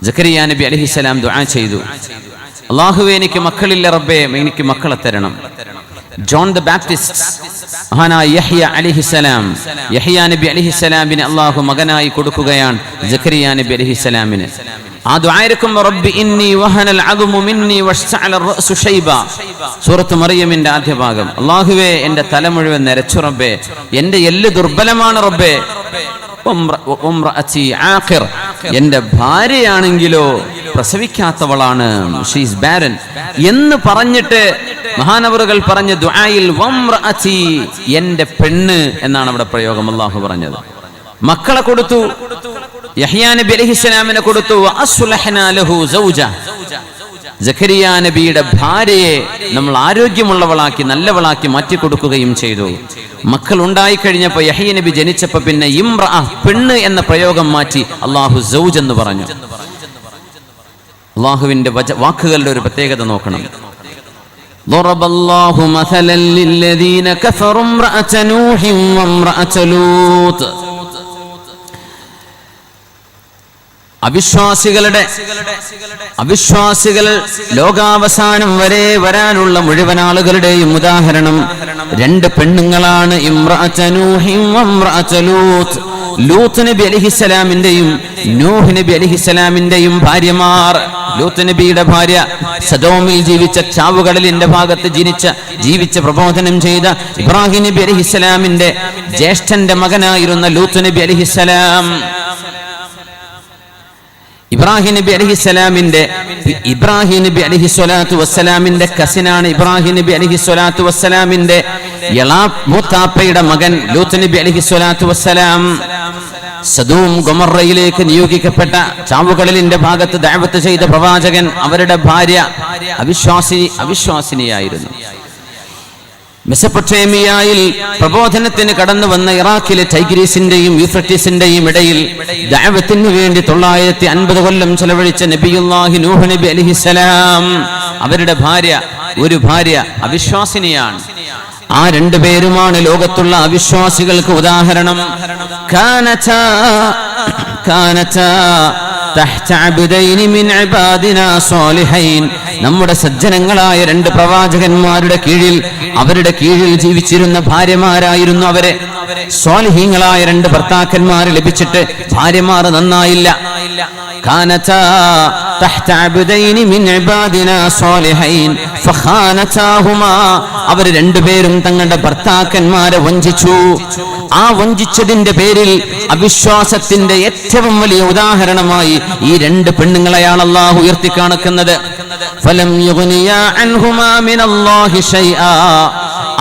സക്കരിയ നബി അലൈഹിസ്സലാം ദുആ ചെയ്തു, അല്ലാഹുവേ എനിക്ക് മക്കളില്ല റബ്ബേ, എനിക്ക് മക്കളെ തരണം. ജോൺ ദ ബാപ്റ്റിസ്റ്റ് മഹാനായ യഹ്യ അലൈഹിസ്സലാം, യഹ്യ നബി അലൈഹിസ്സലാമിനെ അല്ലാഹു മകനായി കൊടുക്കുകയാണ് സക്കരിയ നബി അലൈഹിസ്സലാമിന്. ആ ദുആയിരക്കും റബ്ബി ഇന്നി വഹനൽ അദ്മു മിന്നി വഷ്തഅല റഅസു ശൈബ, സൂറത്ത് മറിയമിന്റെ ആദ്യ ഭാഗം. അല്ലാഹുവേ എൻ്റെ തല മുഴുവൻ നരച്ചു റബ്ബേ, എൻ്റെ എല്ല് ദുർബലമാണ് റബ്ബേ. എന്റെ ഭാര്യയാണെങ്കിലോ പ്രസവിക്കാത്തവളാണ്, ഷീസ് ബാരൻ എന്ന് പറഞ്ഞിട്ട് മഹാനവറുകൾ പറഞ്ഞ ദുആയിൽ വംറഅതി, എന്റെ പെണ്ണ് എന്നാണ് അവിടെ പ്രയോഗം. അല്ലാഹു പറഞ്ഞത് മക്കളെ കൊടുത്തു, യഹ്യാ നബി അലൈഹിസ്സലാമിനെ കൊടുത്തു. വഅസ്ലഹനാ ലഹു സൗജ, സക്കരിയ നബിയുടെ ഭാര്യയെ നമ്മൾ ആരോഗ്യമുള്ളവളാക്കി നല്ലവളാക്കി മാറ്റി കൊടുക്കുകയും ചെയ്തു. മക്കൾ ഉണ്ടായി കഴിഞ്ഞപ്പോൾ യഹ്യ നബി ജനിച്ചപ്പോൾ പിന്നെ ഇംറഅ, പെണ്ണ് എന്ന പ്രയോഗം മാറ്റി അല്ലാഹു സൗജ് എന്ന് പറഞ്ഞു. അല്ലാഹുവിന്റെ വാക്കുകളുടെ ഒരു പ്രത്യേകത നോക്കണം. ضربallahu مثلا للذين كفروا امرأة نوح وامرأة لوط. അവിശ്വാസികൾ ലോകാവസാനം വരെ വരാനുള്ള മുഴുവൻ ആളുകളുടെയും ഉദാഹരണം രണ്ട് പെണ്ണുങ്ങളാണ്. ഇംറഅത നൂഹി വംറഅത ലൂത്ത്, ലൂത്ത് നബി അലൈഹിസ്സലാമിന്റെയും നൂഹ് നബി അലൈഹിസ്സലാമിന്റെയും ഭാര്യമാർ. ലൂത്ത് നബിയുടെ ഭാര്യ സദോമിൽ ജീവിച്ച, ചാവുകടലിന്റെ ഭാഗത്ത് ജീവിച്ച പ്രബോധനം ചെയ്ത ഇബ്രാഹിം നബി അലൈഹിസ്സലാമിന്റെ ജ്യേഷ്ഠന്റെ മകനായിരുന്ന ലൂത്ത് നബി അലൈഹിസ്സലാം. ഇബ്രാഹിം നബി അലൈഹിസ്സലാത്തു വസ്സലാമിന്റെ കസിനാണ് ഇബ്രാഹിം നബി അലൈഹിസ്സലാത്തു വസ്സലാമിന്റെ മൂത്താപ്പയുടെ മകൻ ലൂത്ത് നബി അലൈഹിസ്സലാത്തു വസ്സലാം. സദൂം ഗൊമറയിലേക്ക് നിയോഗിക്കപ്പെട്ട, ചാവുകടലിന്റെ ഭാഗത്ത് ദഅവത്ത് ചെയ്ത പ്രവാചകൻ, അവരുടെ ഭാര്യ അവിശ്വാസിനിയായിരുന്നു. മെസപ്പൊട്ടേമിയയിൽ പ്രബോധനത്തിന് കടന്നു വന്ന ഇറാഖിലെ ടൈഗ്രീസിന്റെയും യൂഫ്രട്ടീസിന്റെയും ഇടയിൽ ദഅവത്തിന് വേണ്ടി 950 കൊല്ലം ചെലവഴിച്ച നബിയുല്ലാഹി നൂഹ് നബി അലൈഹിസ്സലാം, അവരുടെ ഒരു ഭാര്യ അവിശ്വാസിനിയാണ്. ആ രണ്ടുപേരുമാണ് ലോകത്തുള്ള അവിശ്വാസികൾക്ക് ഉദാഹരണം. നമ്മുടെ സജ്ജനങ്ങളായ രണ്ട് പ്രവാചകന്മാരുടെ കീഴിൽ, അവരുടെ കീഴിൽ ജീവിച്ചിരുന്ന ഭാര്യമാരായിരുന്നു അവരെ. സ്വാലിഹീങ്ങളായ രണ്ട് ഭർത്താക്കന്മാർ ലഭിച്ചിട്ട് ഭാര്യമാർ നന്നായില്ല. അവർ രണ്ടുപേരും തങ്ങളുടെ ഭർത്താക്കന്മാരെ വഞ്ചിച്ചു. ആ വഞ്ചിച്ചതിന്റെ പേരിൽ അവിശ്വാസത്തിന്റെ ഏറ്റവും വലിയ ഉദാഹരണമായി ഈ രണ്ട് പെണ്ണുങ്ങളെയാണ് അല്ലാഹു ഉയർത്തിക്കാണിക്കുന്നത്. ഫലം യുഗ്നിയാ അൻഹുമാ മിനല്ലാഹി ശൈആ.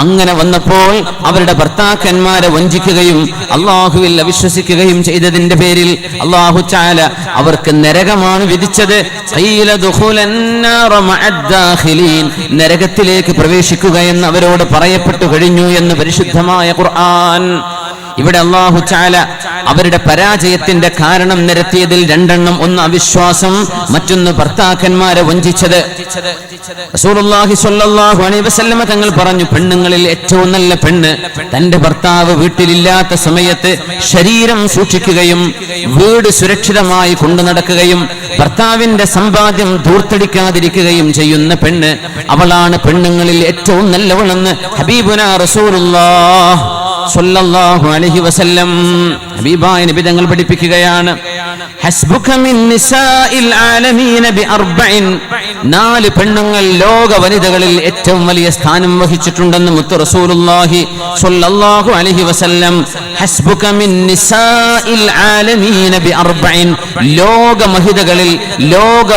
അങ്ങനെ വന്നപ്പോൾ അവരുടെ ഭർത്താക്കന്മാരെ വഞ്ചിക്കുകയും അല്ലാഹുവിൽ അവിശ്വസിക്കുകയും ചെയ്തതിന്റെ പേരിൽ അല്ലാഹു തആല അവർക്ക് നരകമാണ് വിധിച്ചത്. ഖീല ദുഖുലന്നാറ മഅദ്ദാഖിലീൻ, നരകത്തിലേക്ക് പ്രവേശിക്കുക എന്ന് അവരോട് പറയപ്പെട്ടു കഴിഞ്ഞു എന്ന് പരിശുദ്ധമായ ഖുർആൻ. ഇവിടെ അല്ലാഹു തആല അവരുടെ പരാജയത്തിന്റെ കാരണം നിരത്തിയതിൽ രണ്ടെണ്ണം. ഒന്ന് അവിശ്വാസം, മറ്റൊന്ന് ഭർത്താക്കന്മാരെ വഞ്ചിച്ചത്. റസൂലുള്ളാഹി സ്വല്ലല്ലാഹു അലൈഹി വസല്ലമ തങ്ങൾ പറഞ്ഞു, പെണ്ണുങ്ങളിൽ ഏറ്റവും നല്ല പെണ്ണ് തന്റെ ഭർത്താവ് വീട്ടിലില്ലാത്ത സമയത്ത് ശരീരം സൂക്ഷിക്കുകയും വീട് സുരക്ഷിതമായി കൊണ്ടു നടക്കുകയും ഭർത്താവിന്റെ സമ്പാദ്യം ധൂർത്തടിക്കാതിരിക്കുകയും ചെയ്യുന്ന പെണ്ണ്, അവളാണ് പെണ്ണുങ്ങളിൽ ഏറ്റവും നല്ലവളെന്ന് ഹബീബുനാ റസൂലുള്ളാഹ് സ്വല്ലല്ലാഹു അലൈഹി വസല്ലം ഹബീബായ നബി തങ്ങൾ പഠിപ്പിക്കുകയാണ്. ഹസ്ബുക മിൻ നിസാഇൽ ആലമീന ബിഅർബഇൻ, 4 പെണ്ണുങ്ങൾ ലോക വനിതകളിൽ ഏറ്റവും വലിയ സ്ഥാനം വഹിച്ചിട്ടുണ്ടെന്ന് മുത്ത് റസൂലുള്ളാഹി സ്വല്ലല്ലാഹു അലൈഹി വസല്ലം. ഹസ്ബുക മിൻ നിസാഇൽ ആലമീന ബിഅർബഇൻ, ലോക മഹിതകളിൽ, ലോക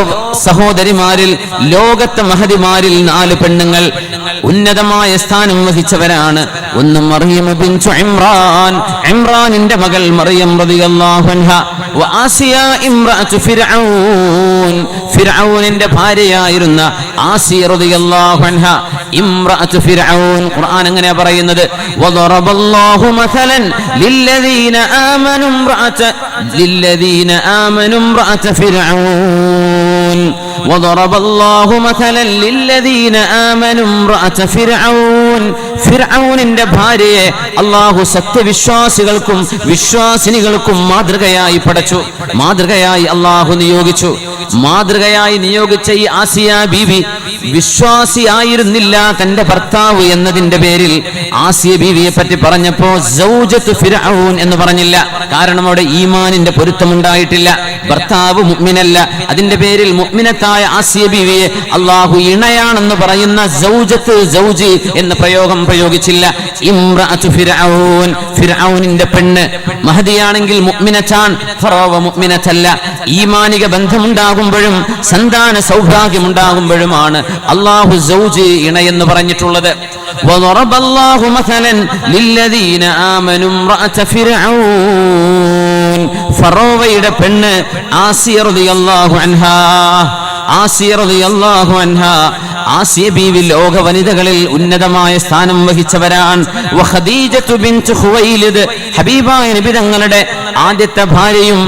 സഹോദരിമാരിൽ, ലോകത്തെ മഹതിമാരിൽ 4 പെണ്ണുങ്ങൾ ഉന്നതമായ സ്ഥാനം വഹിച്ചവരാണ്. ഒന്ന് മറിയം ബിൻതു ഇമ്രാൻ, ഇമ്രാനിന്റെ മകൾ മറിയം റളിയല്ലാഹു അൻഹ. വആസിയ ഇംറഅതു ഫിർഔൻ, ഫിർഔനിന്റെ ഭാര്യയായിരുന്ന ആസിയ റളിയല്ലാഹു അൻഹ, ഇംറഅതു ഫിർഔൻ. ഖുർആൻ അങ്ങനെ പറയുന്നത്, വദറബല്ലാഹു മസലൻ ലില്ലദീന ആമനു ഇംറഅത ഫിർഔൻ. വദറബല്ലാഹു മസലൻ ലില്ലദീന ആമനു ഇംറഅത ഫിർഔൻ. ഫിർഔനിന്റെ ഭാര്യയെ അല്ലാഹു സത്യവിശ്വാസികൾക്കും വിശ്വാസിനികൾക്കും മാതൃകയായി പടച്ചു, മാതൃകയായി അല്ലാഹു നിയോഗിച്ചു. മാതൃകയായി നിയോഗിച്ച ഈ ആസിയ ബീവി വിശ്വാസിയായിരുന്നില്ല തന്റെ ഭർത്താവ് എന്നതിന്റെ പേരിൽ ആസിയ ബീവിയെ പറ്റി പറഞ്ഞപ്പോ സൗജത്തു ഫിർഔൻ എന്ന് പറഞ്ഞില്ല. കാരണം അവിടെ ഈമാനിന്റെ പൊരുത്തമുണ്ടായിട്ടില്ല. ഭർത്താവ് മുഅ്മിനല്ല, അതിന്റെ പേരിൽ മുഅ്മിനത്തായ ആസിയ ബീവിയെ അള്ളാഹു ഇണയാണെന്ന് പറയുന്ന സൗജത്ത് സൗജി എന്ന പ്രയോഗം പ്രയോഗിച്ചില്ല. ഇംറഅതു ഫിർഔൻ, ഫിർഔനിന്റെ പെണ്ണ്. മഹദിയാണെങ്കിൽ മുഅ്മിനത്താൻ, ഫറോവ മുഅ്മിനത്തല്ല. ഈമാനിക ബന്ധമുണ്ടാകുമ്പോഴും സന്താന സൗഭാഗ്യമുണ്ടാകുമ്പോഴുമാണ് അള്ളാഹു സൗജി ഇണയെന്ന് പറഞ്ഞിട്ടുള്ളത്. വദറബല്ലാഹു മസലൻ ലില്ലദീന ആമനു ഇംറഅത ഫിർഔൻ, ഫറോവയുടെ പെണ്ണ് ആസിയ റളിയല്ലാഹു അൻഹാ. ആസിയ റളിയല്ലാഹു അൻഹാ, ആസിയ ബീവി ലോക വനിതകളിൽ ഉന്നതമായ സ്ഥാനം വഹിച്ചവരാണ്. വഖദീജത്തു ബിൻതു ഖുവൈലിദ്, ഹബീബായ നബി തങ്ങളുടെ ആദ്യത്തെ ഭാര്യയും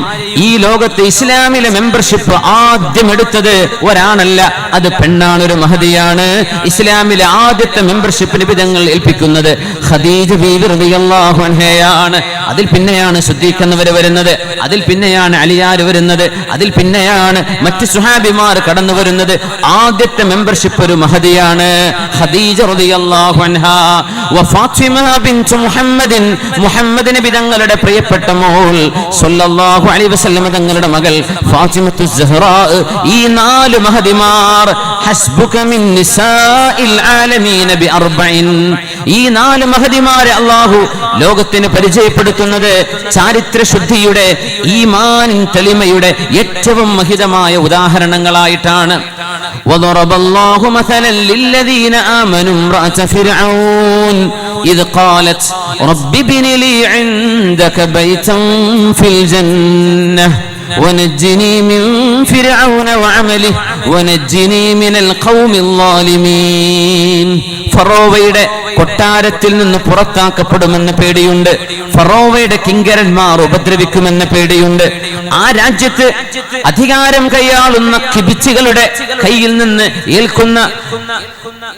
ഈ ലോകത്തെ ഇസ്ലാമിലെ മെമ്പർഷിപ്പ് ആദ്യം എടുത്തത് ഒരാണല്ല, അത് പെണ്ണാണ്, ഒരു മഹദിയാണ്. ഇസ്ലാമിലെ ആദ്യത്തെ മെമ്പർഷിപ്പ് നബി തങ്ങൾ ഏൽപ്പിക്കുന്നത് ഖദീജ ബീവി റളിയല്ലാഹു അൻഹയാണ്. അതിൽ പിന്നെയാണ് സിദ്ദീഖ് എന്നവർ വരുന്നത്, അതിൽ പിന്നെയാണ് അലിയാർ വരുന്നത്, അതിൽ പിന്നെയാണ് മറ്റു സുഹാബിമാർ കടന്നു വരുന്നത്. ആദ്യത്തെ മെമ്പർഷിപ്പ് ഒരു മഹദിയാണ്, ഖദീജ റളിയല്ലാഹു അൻഹാ. വഫാത്തിമ ബിൻതു മുഹമ്മദിൻ, മുഹമ്മദ് നബി തങ്ങളുടെ പ്രിയപ്പെട്ട മോൾ സല്ലല്ലാഹു അലൈഹി വസല്ലം തങ്ങളുടെ മകൾ ഫാത്തിമത്തു സഹ്റാ. ഈ 4 മഹദിമാർ ഹസ്ബുക മിൻ നിസാഇൽ ആലമീന ബിഅർബഇൻ. ഈ 4 മഹദിമാരെ അല്ലാഹു ലോകത്തിന് പരിചയപ്പെടുത്തുന്നത് ചാരിത്ര ശുദ്ധിയുടെ, ഈമാനിൻ തെളിമയുടെ ഏറ്റവും മഹിതമായ ഉദാഹരണങ്ങളായിട്ടാണ്. وضرب الله مثلا للذين آمنوا امرأة فرعون إذ قالت رب ابن لي عندك بيتا في الجنة ونجني من فرعون وعمله ونجني من القوم الظالمين. ഫറോവയുടെ കൊട്ടാരത്തിൽ നിന്ന് പുറത്താക്കപ്പെടുമെന്ന പേടിയുണ്ട്. ഫറോവയുടെ കിങ്കരന്മാർ ഉപദ്രവിക്കുമെന്ന പേടിയുണ്ട്. ആ രാജ്യത്ത് അധികാരം കൈയാളുന്ന കിബിച്ചികളുടെ കയ്യിൽ നിന്ന് ഏൽക്കുന്ന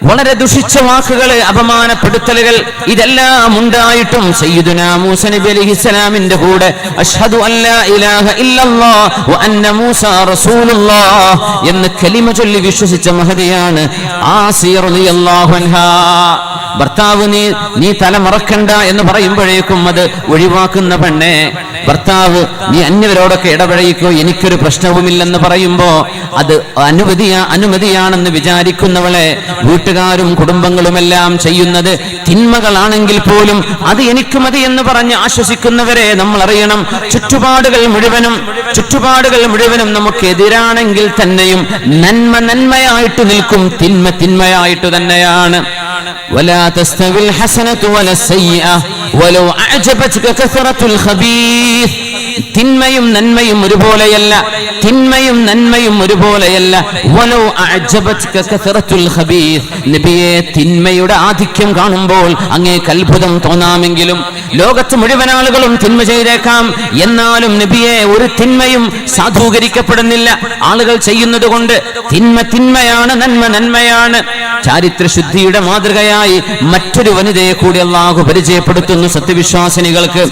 വളരെ ദുഷിച്ച വാക്കുകൾ, അപമാനപ്പെടുത്തലുകൾ, ഇതെല്ലാം ഉണ്ടായിട്ടും സയ്യിദുനാ മൂസ നബി അലൈഹിസ്സലാമിന്റെ കൂടെ അഷ്ഹദു അല്ലാ ഇലാഹ ഇല്ലല്ലാഹ് വ അന്ന മൂസ റസൂലുള്ളാഹ് എന്ന് കലിമ ചൊല്ലി വിശ്വസിച്ച മഹദിയാണ് ആസിയ റളിയല്ലാഹു അൻഹാ. ഭർത്താവ് നീ തല മറക്കണ്ട എന്ന് പറയുമ്പോഴേക്കും അത് ഒഴിവാക്കുന്ന പെണ്ണെ, ഭർത്താവ് നീ അന്യവരോടൊക്കെ ഇടപഴകിക്കോ, എനിക്കൊരു പ്രശ്നവുമില്ലെന്ന് പറയുമ്പോ അത് അനുമതിയാണെന്ന് വിചാരിക്കുന്നവളെ വീട്ടുകാരും കുടുംബങ്ങളുമെല്ലാം ചെയ്യുന്നത് തിന്മകളാണെങ്കിൽ പോലും അത് എനിക്ക് മതി എന്ന് പറഞ്ഞ് ആശ്വസിക്കുന്നവരെ നമ്മൾ അറിയണം. ചുറ്റുപാടുകൾ മുഴുവനും നമുക്ക് എതിരാണെങ്കിൽ തന്നെയും നന്മ നന്മയായിട്ട് നിൽക്കും, തിന്മ തിന്മയായിട്ട് തന്നെയാണ്. ولا تستوي الحسنة ولا السيئة ولو أعجبتك كثرة الخبيث. തിന്മയും നന്മയും ഒരുപോലെയല്ല, തിന്മയും നന്മയും ഒരുപോലെയല്ല. വലൗ അഅജബത്ക കസറത്തുൽ ഖബീസ്, നബിയെ തിന്മയുടെ ആധിക്യം കാണുമ്പോൾ അങ്ങേക്ക് അത്ഭുതം തോന്നാമെങ്കിലും ലോകത്ത് മുഴുവൻ ആളുകളും തിന്മ ചെയ്തേക്കാം, എന്നാലും നബിയെ ഒരു തിന്മയും സാധൂകരിക്കപ്പെടുന്നില്ല. ആളുകൾ ചെയ്യുന്നത് കൊണ്ട് തിന്മ തിന്മയാണ്, നന്മ നന്മയാണ്. ചാരിത്ര ശുദ്ധിയുടെ മാതൃകയായി മറ്റൊരു വനിതയെ കൂടി അല്ലാഹു പരിചയപ്പെടുത്തുന്നു സത്യവിശ്വാസിനികൾക്ക്.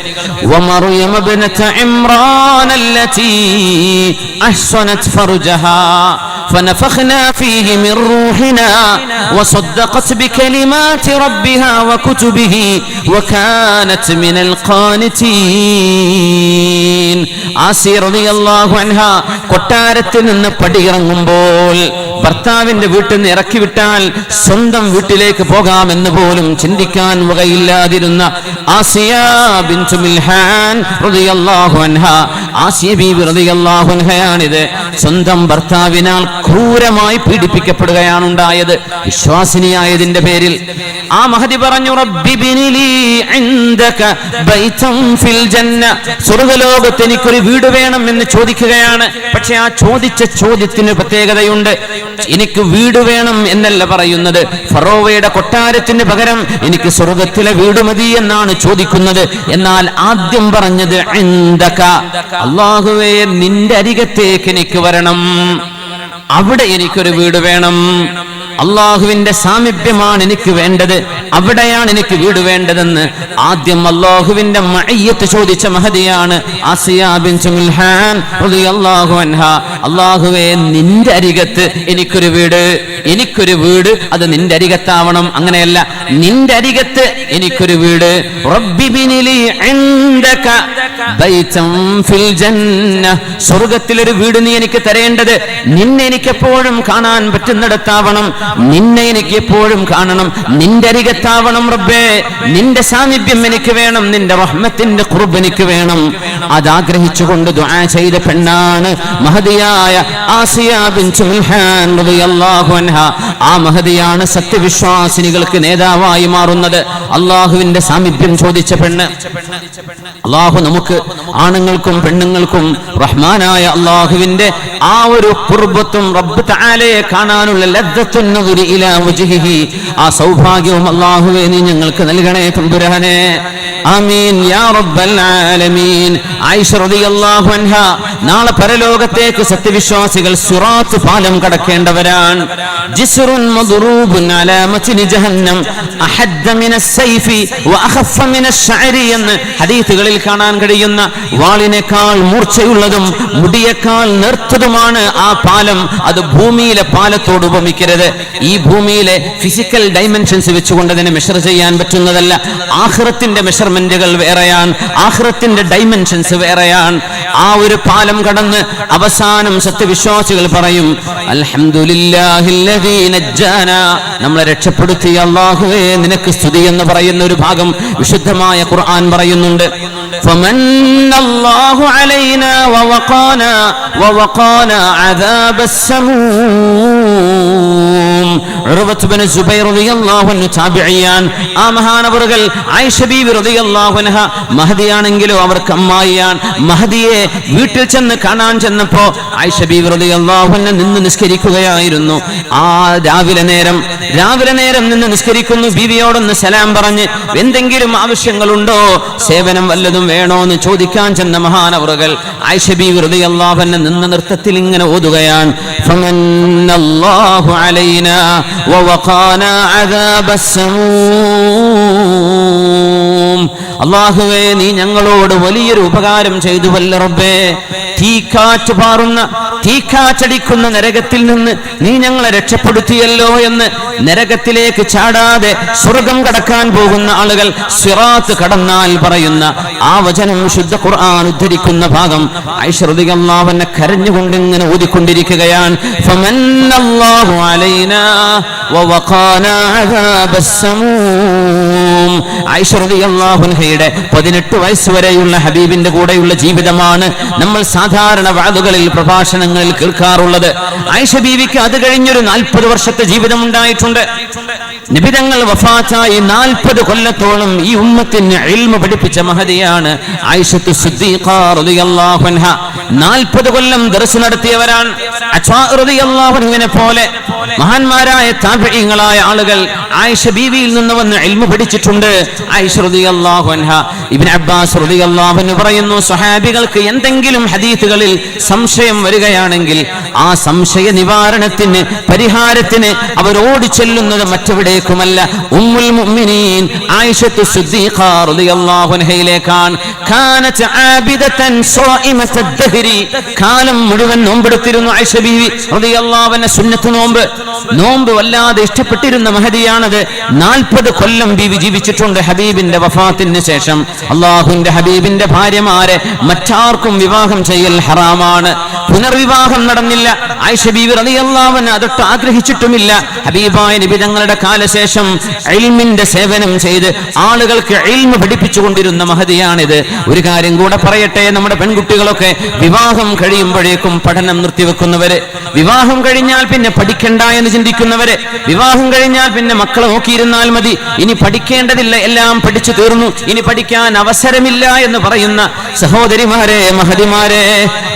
വമറിയം ഇബ്നത ഇംറാൻ അല്ലതി അഹ്സനത് ഫർജഹാ فنفخنا فيه من روحنا وصدقت بكلمات ربها وكتبه وكانت من القانتين. ആസിയ റളിയല്ലാഹു അൻഹാ കൊട്ടാരത്തിൽ നിന്ന് പടിയിറങ്ങുമ്പോൾ ഭർത്താവിന്റെ വീട്ടിൽ നിന്ന് ഇറക്കി വിട്ടാൽ സ്വന്തം വീട്ടിലേക്ക് പോകാമെന്ന് പോലും ചിന്തിക്കാൻ വകയില്ലാതിരുന്ന ആസിയ ബിൻതു മിൽഹാൻ റളിയല്ലാഹു അൻഹാ. ആസിയ ബീവി റളിയല്ലാഹു അൻഹയാണിത്. സ്വന്തം ഭർത്താവിനാൽ ക്രൂരമായി പീഡിപ്പിക്കപ്പെടുകയാണ് ഉണ്ടായത് വിശ്വാസിനിയായതിന്റെ പേരിൽ. ആ മഹദി പറഞ്ഞു, റബ്ബി ബിനി ലീ ഇൻദക ബൈതൻ ഫിൽ ജന്ന, സ്വർഗ്ഗലോകത്ത് എനിക്കൊരു വീട് വേണം എന്ന് ചോദിക്കുകയാണ്. പക്ഷെ ആ ചോദിച്ച ചോദ്യത്തിന് പ്രത്യേകതയുണ്ട്. എനിക്ക് വീട് വേണം എന്നല്ല പറയുന്നത്, ഫറോവയുടെ കൊട്ടാരത്തിന് പകരം എനിക്ക് സ്വർഗത്തിലെ വീട് മതി എന്നാണ് ചോദിക്കുന്നത്. എന്നാൽ ആദ്യം പറഞ്ഞത് ഇൻദക, അല്ലാഹുവേ നിന്റെ അരികത്തേക്ക് എനിക്ക് വരണം, അവിടെ എനിക്കൊരു വീട് വേണം. അള്ളാഹുവിന്റെ സാമീപ്യമാണ് എനിക്ക് വേണ്ടത്, അവിടെയാണ് എനിക്ക് വീട് വേണ്ടതെന്ന് ആദ്യം അള്ളാഹുവിന്റെ മഅയ്യത്ത് ചോദിച്ച മഹദിയാണ് ആസിയ ബിൻത് മിൽഹാൻ റളിയല്ലാഹു അൻഹാ. അള്ളാഹുവേ, നിന്റെ അരികത്ത് എനിക്കൊരു വീട്, അത് നിന്റെ അരികത്താവണം. അങ്ങനെയല്ല, നിന്റെ അരികത്ത് എനിക്കൊരു വീട്. റബ്ബി ബിനിലി ഇൻദക ബൈതൻ ഫിൽ ജന്ന, സ്വർഗ്ഗത്തിലൊരു വീട് നീ എനിക്ക് തരേണ്ടത് നിന്നെ എനിക്ക് എപ്പോഴും കാണാൻ പറ്റുന്നിടത്താവണം, നിന്നെ എനിക്ക് എപ്പോഴും കാണണം, നിന്റെ അരികത്താവണം റബ്ബേ, നിന്റെ സാമീപ്യം എനിക്ക് വേണം, നിന്റെ റഹ്മത്തിന്റെ ഖുർബ് എനിക്ക് വേണം. അതാഗ്രഹിച്ചുകൊണ്ട് ദുആ ചെയ്ത പെണ്ണാണ് മഹദിയായ ആസിയ ബിൻത് മിൽഹാൻ റളിയല്ലാഹു അൻഹാ. ആ മഹദിയാണ് സത്യവിശ്വാസിനികൾക്ക് നേതാവായി മാറുന്നത്, അള്ളാഹുവിന്റെ സാമീപ്യം ചോദിച്ച പെണ്ണ്. അള്ളാഹു നമുക്ക് ആണുങ്ങൾക്കും പെണ്ണുങ്ങൾക്കും റഹ്മാനായ അള്ളാഹുവിന്റെ ആ ഒരു ഖുർബത്തും റബ്ബ് തആലയെ കാണാനുള്ള ലദ്ദത്തുൻ നദരി ഇലാ വജ്ഹിഹി, ആ സൗഭാഗ്യവും അള്ളാഹുവേ നീ ഞങ്ങൾക്ക് നൽകണേ തമ്പുരാനെ. ആമീൻ യാ റബ്ബൽ ആലമീൻ. ആയിഷ റളിയല്ലാഹു അൻഹാ, നാളെ പരലോകത്തേക്ക് സത്യവിശ്വാസികൾ സിറാത്ത് പാലം കടക്കേണ്ടവരാണ്. ജിസ്റുൻ മദ്റൂബുൻ അലാ മത്നി ജഹന്നം അഹദ്ദ മിനസ് സൈഫി വഅഖഫ മിനസ് ശഅരി എന്ന് ഹദീസുകളിൽ കാണാൻ കഴിയുന്ന വാളിനേക്കാൾ മൂർച്ചയുള്ളതും മുടിയേക്കാൾ നേർത്തതുമാണ് ആ പാലം. അത് ഭൂമിയിലെ പാലത്തോട് ഉപമിക്കരുത്. ഈ ഭൂമിയിലെ ഫിസിക്കൽ ഡൈമെൻഷൻസ് വെച്ചുകൊണ്ട് അതിനെ മെഷർ ചെയ്യാൻ പറ്റുന്നതല്ല. ആഖിറത്തിന്റെ മെഷർമെന്റുകൾ വേറെയാണ്, ആഖിറത്തിന്റെ ഡൈമെൻഷൻസ് വേറെയാണ്. ആ ഒരു പാലം കടന്ന് അവസാനം സത്യവിശ്വാസികൾ പറയും അൽഹംദുലില്ലാഹില്ലദീ നജ്ജാനാ, നമ്മളെ രക്ഷപ്പെടുത്തിയ അല്ലാഹുവേ നിനക്ക് സ്തുതി എന്ന് പറയുന്ന ഒരു ഭാഗം വിശുദ്ധമായ ഖുർആൻ പറയുന്നുണ്ട്. ഫമന്നല്ലാഹു അലൈനാ വവഖാനാ അദാബസ് സമൂം. ഉർവത്ത് ബിൻ സുബൈർ റളിയല്ലാഹു അൻഹു താബിഇയാൻ. ആ മഹാനവറുകൾ ആയിഷ ബീവി റളിയല്ലാഹു അൻഹ മഹദിയാണെങ്കിലോ അവർക്ക് അമ്മായിയാണ്. മഹദിയെ വീട്ടിൽ ചെന്ന് കാണാൻ ചെന്നപ്പോ ആയിഷ ബീവി റളിയല്ലാഹു അൻഹ നിന്ന് നിസ്കരിക്കുകയായിരുന്നു. ആ രാവിലെ നേരം നിന്ന് നിസ്കരിക്കുന്നു. ബീവിയോടൊന്ന് സലാം പറഞ്ഞ് എന്തെങ്കിലും ആവശ്യങ്ങളുണ്ടോ, സേവനം വല്ലതും വേണോ എന്ന് ചോദിക്കാൻ ചെന്ന മഹാനവറുകൾ ആയിഷ ബീവി റളിയല്ലാഹു അൻഹ നിന്ന നൃത്തത്തിൽ ഇങ്ങനെ ഓതുകയാണ് ഫമന്നല്ലാഹു അലൈനാ വവഖാനാ അദാബസ് സമൂം. അല്ലാഹുവേ, നീ ഞങ്ങളോട് വലിയൊരു ഉപകാരം ചെയ്തുവല്ല റബ്ബേ. തീക്കാറ്റ് പാറുന്ന, തീക്കാറ്റടിക്കുന്ന നരകത്തിൽ നിന്ന് നീ ഞങ്ങളെ രക്ഷപ്പെടുത്തിയല്ലോ എന്ന് നരകത്തിലേക്ക് ചാടാതെ സ്വർഗം കടക്കാൻ പോകുന്ന ആളുകൾ സിറാത്ത് കടന്നാൽ പറയുന്ന ആ വചനം ശുദ്ധ ഖുർആൻ ഉദ്ധരിക്കുന്ന ഭാഗം ആയിഷ റളിയല്ലാഹു അൻഹ കരഞ്ഞുകൊണ്ട് ഇങ്ങനെ ഓതിക്കൊണ്ടിരിക്കുകയാണ്. ഫമന്നല്ലാഹു അലൈനാ വവഖാനാ അദാബസ് സമൂം. ആയിഷ റളിയല്ലാഹു അൻഹയുടെ 18 വയസ്സ് വരെയുള്ള ഹബീബിന്റെ കൂടെയുള്ള ജീവിതമാണ് നമ്മൾ സാധാരണ വഅദുകളിൽ പ്രഭാഷണങ്ങളിൽ കേൾക്കാറുള്ളത്. ആയിഷ ബീവിക്ക് അത് കഴിഞ്ഞൊരു 40 വർഷത്തെ ജീവിതം ഉണ്ടായിട്ടുണ്ട്. നബി തങ്ങൾ വഫാത്തായി 40 കൊല്ലത്തോളം ഈ ഉമ്മത്തിന് ഇൽമു പഠിപ്പിച്ച മഹദിയാണ് ആയിഷത്തു സിദ്ദീഖ റളിയല്ലാഹു അൻഹ. 40 കൊല്ലം ദർസ് നടത്തിയവരാണ്. അച്ഛാ റളിയല്ലാഹു അൻഹുവിനെ പോലെ മഹാന്മാരായ താബിഈങ്ങളായ ആളുകൾ ആയിഷ ബീവിയിൽ നിന്ന് വന്ന് ഇൽമു പഠിച്ചിട്ടുണ്ട്. ആയിഷ റളിയല്ലാഹു അൻഹ, ഇബ്നു അബ്ബാസ് റളിയല്ലാഹു അൻഹു പറയുന്നു, സ്വഹാബികൾക്ക് എന്തെങ്കിലും ഹദീസുകളിൽ സംശയം വരികയാണെങ്കിൽ ആ സംശയ നിവാരണത്തിന്, പരിഹാരത്തിന് അവർ ഓടി ചെല്ലുന്നത് മറ്റെവിടേക്കുമല്ല, ഉമ്മുൽ മുഅ്മിനീൻ ആയിഷത്തു സിദ്ദീഖ റളിയല്ലാഹു അൻഹയിലേക്കാണ്. കാനത് ആബിദതൻ സ്വൈമത്തദ് ദഹരി, കാലം മുഴുവൻ നോമ്പെടുത്തിരുന്നു ആയിഷ ബീവി റളിയല്ലാഹു അൻഹ. സുന്നത്ത് നോമ്പ് വല്ലാതെ ഇഷ്ടപ്പെട്ടിരുന്ന മഹദിയാണത്. 40 കൊല്ലം ബീവി ജീവിച്ചിട്ടുണ്ട് ഹബീബിന്റെ വഫാത്തിന് ശേഷം. അല്ലാഹുവിന്റെ ഹബീബിന്റെ ഭാര്യമാരെ മറ്റാർക്കും വിവാഹം ചെയ്യൽ ഹറാമാണ്. പുനർവിവാഹം നടന്നില്ല. ആയിഷ ബീവി റളിയല്ലാഹു അൻഹ അതൊട്ട് ആഗ്രഹിച്ചിട്ടുമില്ല. ഹബീബായ നബി തങ്ങളുടെ കാലശേഷം ഇൽമിന്റെ സേവനം ചെയ്ത് ആളുകൾക്ക് ഇൽമു പഠിപ്പിച്ചുകൊണ്ടിരുന്ന മഹദിയാണിത്. ഒരു കാര്യം കൂടെ പറയട്ടെ, നമ്മുടെ പെൺകുട്ടികളൊക്കെ വിവാഹം കഴിയുമ്പോഴേക്കും പഠനം നിർത്തിവെക്കുന്നവര്, വിവാഹം കഴിഞ്ഞാൽ പിന്നെ പഠിക്കണ്ട എന്ന് ചിന്തിക്കുന്നവര്, വിവാഹം കഴിഞ്ഞാൽ പിന്നെ മക്കളെ നോക്കിയിരുന്നാൽ മതി, ഇനി പഠിക്കേണ്ടതില്ല, എല്ലാം പഠിച്ചു തീർന്നു, ഇനി പഠിക്കാൻ അവസരമില്ല എന്ന് പറയുന്ന സഹോദരിമാരെ, മഹദിമാരെ,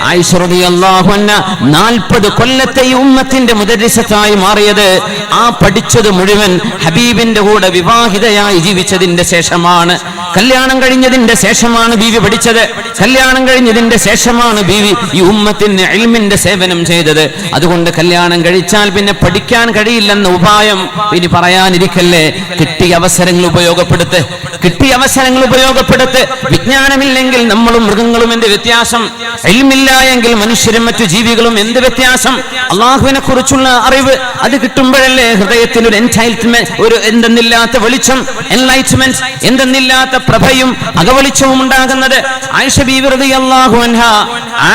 ആയിഷ റളിയല്ലാഹു അൻഹ 40 കൊല്ലത്തെ ഈ ഉമ്മത്തിന്റെ മുദരിസത്തായി മാറിയത് ആ പഠിച്ചത് മുഴുവൻ ഹബീബിന്റെ കൂടെ വിവാഹിതയായി ജീവിച്ചതിന്റെ ശേഷമാണ്. കല്യാണം കഴിഞ്ഞതിന്റെ ശേഷമാണ് ബീവി പഠിച്ചത്. കല്യാണം കഴിഞ്ഞതിന്റെ ശേഷമാണ് ബീവി ഈ ഉമ്മത്തിന് ഇൽമിന്റെ സേവനം ചെയ്തത്. അതുകൊണ്ട് കല്യാണം കഴിച്ചാൽ പിന്നെ പഠിക്കാൻ കഴിയില്ലെന്ന ഉപായം ഇനി പറയാനിരിക്കല്ലേ. കിട്ടിയ അവസരങ്ങൾ ഉപയോഗപ്പെടുത്ത്. വിജ്ഞാനമില്ലെങ്കിൽ നമ്മളും മൃഗങ്ങളും എന്ത് വ്യത്യാസം? ഇൽമില്ല എങ്കിൽ മനുഷ്യരും മറ്റു ജീവികളും എന്ത് വ്യത്യാസം? അള്ളാഹുവിനെ കുറിച്ചുള്ള അറിവ് അത് കിട്ടുമ്പോഴല്ലേ ഹൃദയത്തിന് ഒരു എൻലൈറ്റ്മെന്റ്, ഒരു എന്തെന്നില്ലാത്ത വെളിച്ചം, എൻലൈറ്റ്മെന്റ്, എന്തെന്നില്ലാത്ത പ്രഭയും അകവെളിച്ചവും ഉണ്ടാകുന്നത്. ആയിഷ ബീവി റളിയല്ലാഹു അൻഹ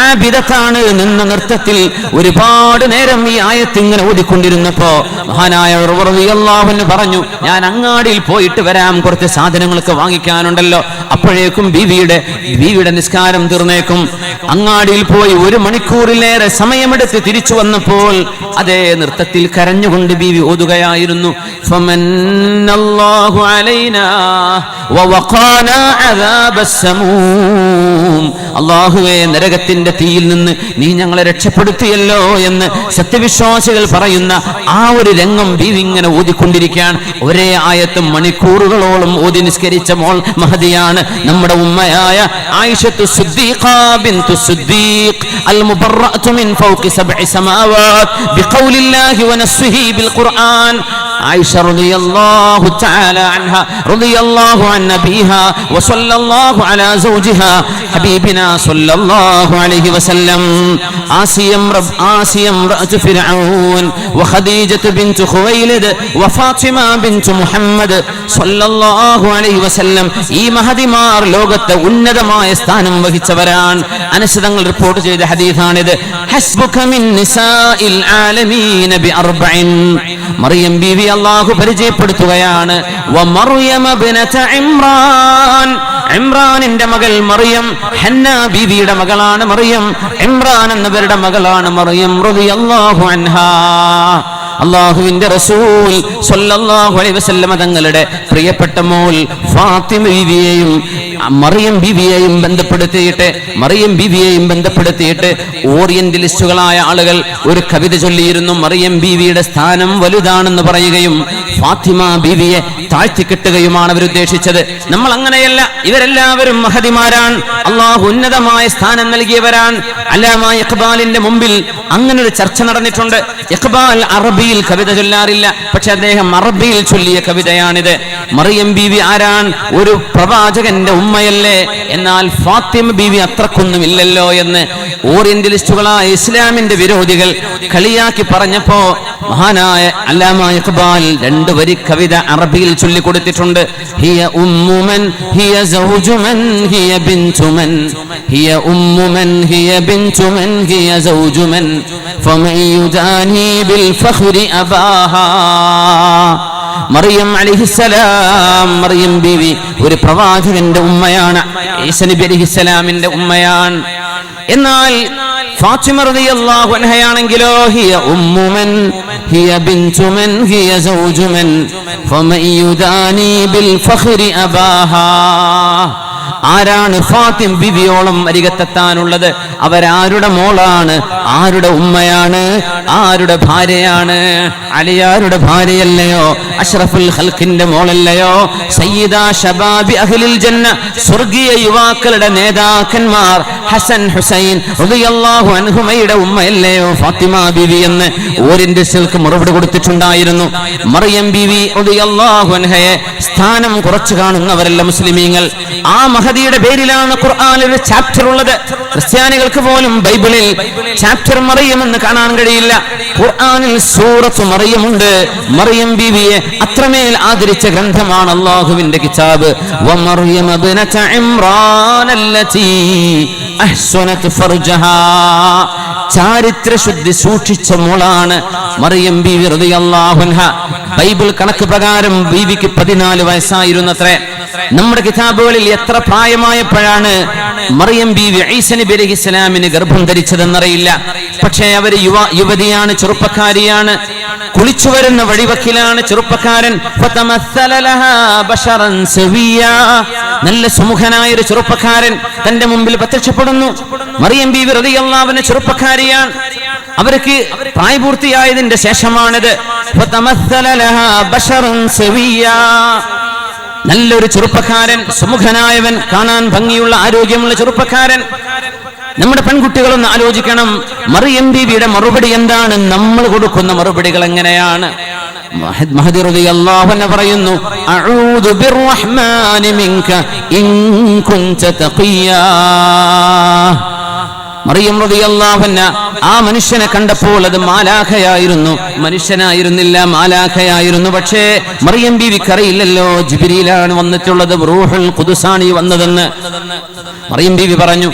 ആബിദത്താണ്. നിന്ന നൃത്തത്തിൽ ഒരുപാട് നേരം ഈ ആയത്ത് ഇങ്ങനെ ഓതിക്കൊണ്ടിരുന്നപ്പോ മഹാനായ ഉമർ റളിയല്ലാഹു അൻഹു പറഞ്ഞു, ഞാൻ അങ്ങാടിയിൽ പോയിട്ട് വരാം, കുറച്ച് സാധനങ്ങളൊക്കെ വാങ്ങിക്കാനുണ്ടല്ലോ. അപ്പോഴേക്കും ബീവിയുടെ നിസ്കാരം തീർന്നേക്കും. അങ്ങാടിയിൽ പോയി 1 മണിക്കൂറിലേറെ സമയമെടുത്ത് തിരിച്ചു വന്നപ്പോൾ അതേ നൃത്തത്തിൽ കരഞ്ഞുകൊണ്ട് ബീവി ഓതുകയായിരുന്നു, ഫമന്നല്ലാഹു അലൈനാ വവഖാനാ അദാബസ്സമൂം. അല്ലാഹുവേ, നരകത്തിന്റെ തീയിൽ നിന്ന് നീ ഞങ്ങളെ രക്ഷപ്പെടുത്തിയല്ലോ എന്ന് സത്യവിശ്വാസികൾ പറയുന്ന ആ ഒരു രംഗം ബീവി ഇങ്ങനെ ഓതിക്കൊണ്ടിരിക്കാൻ. ഒരേ ആയത്തും മണിക്കൂറുകളോളം ഓതി നിസ്കരിച്ച മോൾ മഹദിയാണ് നമ്മുടെ ഉമ്മയായ ആയിഷത്തു സിദ്ദീഖ ബിൻതു സിദ്ദീഖ് അൽ മുബറഅതു മിൻ ഫൗഖി 7 സമാവാത് ബിഖൗലില്ലാഹി വനസ്ഹി ബിൽ ഖുർആൻ. ആയിഷ റളിയല്ലാഹു തആല അൻഹ റളിയല്ലാഹു അൻ നബിഹാ വസല്ലല്ലാഹു അലാ സൗജിഹാ ഹബീബിനാ സല്ലല്ലാഹു അലൈഹി വസല്ലം. ആസിയം റഅതു ഫിർഔൻ വഖദീജത്തു ബിൻതു ഖുവൈലിദ് വഫാത്തിമ ബിൻതു മുഹമ്മദ് സല്ലല്ലാഹു അലൈഹി വസല്ലം. ഈ മഹദിമാർ ലോകത്തെ ഉന്നതമായ സ്ഥാനം വഹിച്ചവരാണ്. അനസ് തങ്ങൾ റിപ്പോർട്ട് ചെയ്ത ഹദീസാണിത്. ഹസ്ബുക മിൻ നിസാഇൽ ആലമീന ബിഅർബഇൻ. മറിയം ബീവി അല്ലാഹു പരിചയപ്പെടുത്തുകയാണ്. വമർയമ ബിനത ഇമ്രാൻ. ഇമ്രാനിന്റെ മകൾ മറിയം, ഹന്ന ബീവിയുടെ മകളാണ് മറിയം. ഇമ്രാൻ എന്നവരുടെ മകളാണ് മറിയം റളിയല്ലാഹു അൻഹാ. അല്ലാഹുവിന്റെ റസൂൽ സ്വല്ലല്ലാഹു അലൈഹി വസല്ലം തങ്ങളുടെ പ്രിയപ്പെട്ട മോൾ ഫാത്തിമ ബീവിയെയും മറിയം ബീവിയെയും ബന്ധപ്പെടുത്തിയിട്ട് ഓറിയന്റലിസ്റ്റുകളായ ആളുകൾ ഒരു കവിത ചൊല്ലിയിരുന്നു. മറിയം ബീവിയുടെ സ്ഥാനം വലുതാണെന്ന് പറയുകയും ഫാത്തിമ ബീവിയെ താഴ്ത്തിക്കെട്ടുകയുമാണ് അവർ ഉദ്ദേശിച്ചത്. നമ്മൾ അങ്ങനെയല്ല. ഇവരെല്ലാവരും മഹദിമാരാണ്. അള്ളാഹു ഉന്നതമായ സ്ഥാനം നൽകിയവരാണ്. അല്ലാമ ഇഖ്ബാലിന്റെ മുമ്പിൽ അങ്ങനെ ഒരു ചർച്ച നടന്നിട്ടുണ്ട്. ഇഖ്ബാൽ അറബിയിൽ കവിത ചൊല്ലാറില്ല, പക്ഷെ അദ്ദേഹം അറബിയിൽ ചൊല്ലിയ കവിതയാണിത്. മറിയം ബീവി ആരാണ്? ഒരു പ്രവാചകന്റെ ഉമ്മയല്ലേ? എന്നാൽ ഫാത്തിമ ബീവി അത്രക്കൊന്നുമില്ലല്ലോ എന്ന് ഓറിയന്റലിസ്റ്റുകളായ ഇസ്ലാമിന്റെ വിരോധികൾ കളിയാക്കി പറഞ്ഞപ്പോ മഹാനായ അല്ലാമ ഇഖ്ബാൽ 2 വരി കവിത അറബിയിൽ ചൊല്ലിക്കൊടുത്തിട്ടുണ്ട്. ഹിയ ഉമ്മുമൻ ഹിയ സൗജുമൻ ഹിയ ബിൻതുമൻ ഹിയ ഉമ്മുമൻ ഹിയ ബിൻതുമൻ ഹിയ സൗജുമൻ ഫമൻ യുദാനി ബിൽ ഫഖ്രി അബാഹാ. മറിയം അലൈഹിസ്സലാം, മറിയം ബീവി ഒരു പ്രവാചകന്റെ ഉമ്മയാണ്. ഈസ നബി അലൈഹിസ്സലാമിന്റെ ഉമ്മയാണ്. എന്നാൽ ഫാത്തിമ റളിയല്ലാഹു അൻഹയാണെങ്കിലോ ഹിയ ഉമ്മുമൻ ഹിയ ബിൻതുമൻ ഹിയ സൗജുമൻ ഫമൻ യുദാനി ബിൽ ഫഖ്രി അബാഹാ. ആരാണ് ഫാത്തിമ ബിവിയോളം അരികത്തെത്താനുള്ളത്? അവരാരുടെ മോളാണ്, ആരുടെ ഉമ്മയാണ്, ആരുടെ ഭാര്യയാണ്? അലിയാരുടെ ഭാര്യയല്ലയോ? അഷ്റഫുൽ ഖൽഖിന്റെ മോളല്ലയോ? സയ്യിദ ശബാബി അഹ്ലിൽ ജന്ന, സ്വർഗീയ യുവാക്കളുടെ നേതാക്കന്മാർ ഹസൻ ഹുസൈൻ റളിയല്ലാഹു അൻഹുമയുടെ ഉമ്മയല്ലയോ ഫാത്തിമ ബീവി എന്ന് ഓറിയന്റലിസ്റ്റുകൾക്ക് മറുപടി കൊടുത്തിട്ടുണ്ടായിരുന്നു. മറിയം ബീവി റളിയല്ലാഹു അൻഹയെ സ്ഥാനം കുറച്ചു കാണുന്നവരല്ല മുസ്ലിമീങ്ങൾ. ആ മഹദിയുടെ പേരിലാണ് ഖുർആനിൽ ഒരു ചാപ്റ്റർ ഉള്ളത്. ക്രിസ്ത്യാനികൾക്ക് പോലും ബൈബിളിൽ ചാപ്റ്റർ മറിയം എന്ന് കാണാൻ കഴിയില്ല. ഖുർആനിൽ സൂറത്ത് മറിയമുണ്ട്. മറിയം ബീവിയെ അത്രമേൽ ആദരിച്ച ഗ്രന്ഥമാണ് അല്ലാഹുവിന്റെ കിതാബ്. വമറിയം ഇബ്നത ഇമ്രാൻ അല്ലതി അഹ്സനത് ഫർജഹാ. ചാരിത്ര ശുദ്ധി സൂക്ഷിച്ച മോളാണ് മറിയം ബീവി റളിയല്ലാഹു അൻഹ. ബൈബിൾ കണക്ക് പ്രകാരം ബീവിക്ക് 14 വയസ്സായിരുന്നത്രേ. നമ്മുടെ കിതാബുകളിൽ എത്ര പ്രായമായപ്പോഴാണ് മറിയം ബീവി ഈസ നബി അലൈഹിസ്സലാമിന് ഗർഭം ധരിച്ചതെന്നറിയില്ല. പക്ഷേ അവര് യുവതിയാണ്, ചെറുപ്പക്കാരിയാണ്. കുളിച്ചു വരുന്ന വഴിവക്കിലാണ് ചെറുപ്പക്കാരൻ. നല്ല സുമുഖനായ ഒരു ചെറുപ്പക്കാരൻ തന്റെ മുമ്പിൽ പ്രത്യക്ഷപ്പെടുന്നു. മറിയം ബീവി റളിയല്ലാഹു അൻഹ ചെറുപ്പക്കാരിയാണ്. അവർക്ക് പ്രായപൂർത്തിയായതിന്റെ ശേഷമാണിത്. നല്ലൊരു ചെറുപ്പക്കാരൻ, സുമുഖനായവൻ, കാണാൻ ഭംഗിയുള്ള ആരോഗ്യമുള്ള ചെറുപ്പക്കാരൻ. നമ്മുടെ പെൺകുട്ടികളൊന്ന് ആലോചിക്കണം, മറിയം ബീവിയുടെ മറുപടി എന്താണ്, നമ്മൾ കൊടുക്കുന്ന മറുപടികൾ എങ്ങനെയാണ്? മഹദി റളിയല്ലാഹു അൻഹു പറയുന്നു, അഊദു ബിർറഹ്മാനി മിൻക ഇൻ കുൻത തഖിയാ. മറിയം റളിയല്ലാഹു അൻഹ ആ മനുഷ്യനെ കണ്ടപ്പോൾ അത് മാലാഖയായിരുന്നു, മനുഷ്യനായിരുന്നില്ല, മാലാഖയായിരുന്നു. പക്ഷേ മറിയം ബീവിക്ക് അറിയില്ലല്ലോ ജിബ്രീലാണ് വന്നിട്ടുള്ളത്, റൂഹുൽ ഖുദ്സാണ് വന്നതെന്ന്. മറിയം ബീവി പറഞ്ഞു,